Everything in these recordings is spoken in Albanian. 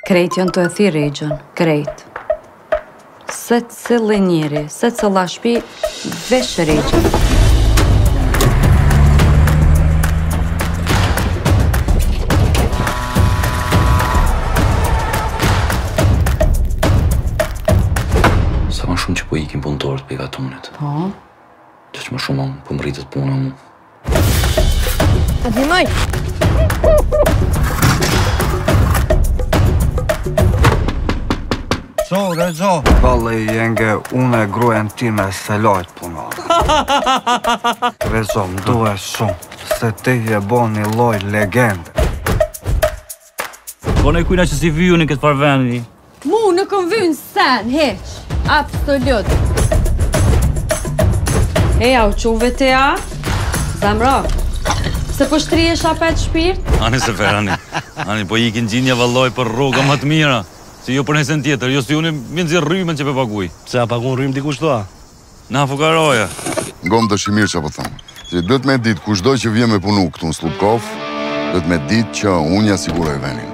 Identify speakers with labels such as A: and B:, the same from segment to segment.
A: Krejt janë të e thirë regjën, krejt. Se cili njeri, se cila shpi, vesh regjën.
B: Sa ma shumë që po ikin punëtorët për i gatunit.
A: Po?
B: Që më shumë po më rritët puna mu.
C: Të dhimoj!
D: Co, Rezo? Valle jenge, une grujen time se lajt puna. Rezo, më duhe shumë, se ti je bo një loj legende.
E: Po në kujna që si viju në këtë farveni.
C: Mu në kom vynë sen, heq. Absolut.
A: Eja, u quve të ja? Zamro, se po shtrijesh apet shpirt?
E: Ani se fer, Ani po ikin gjinja valloj për rruga më të mira. Si jo për nësen tjetër, jo si unë minë zi rrymen që pe paguj.
F: Se a pagun rrym dikush doa?
E: Na fukaroja.
G: Ngom të shimir që po thëmë. Që dhëtë me ditë kushdoj që vje me punu këtu në Slupkov, dhëtë me ditë që unë ja siguroj venin.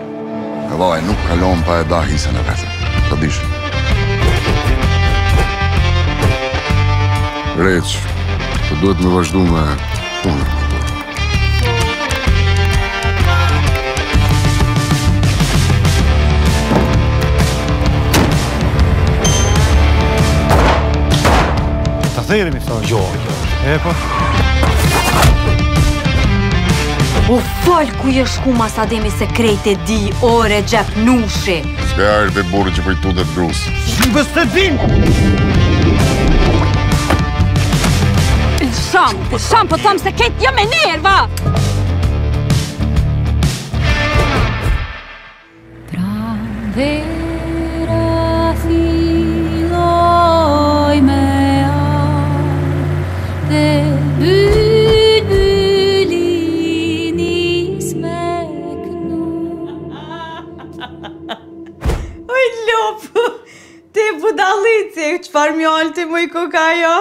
G: E vaj, nuk kalon pa e da hisën e vete. Të dish. Req, të duhet me vazhdu me punën.
F: Ta thejremi, thonë. Jo. E po?
A: U fol ku je shku mas ademi se krejt e di, ore, gjep, nushi.
G: S'ka arë dhe burë që pojtu dhe të grusë.
F: Shqibës të din!
C: Sham, po thëmë se ketë jë me nerva!
H: Pranvera filloj me dhe bylbuli nis me kënu.
C: Oj, lupu! Ti budalici, qëfar mjallë ti mu i kuka jo?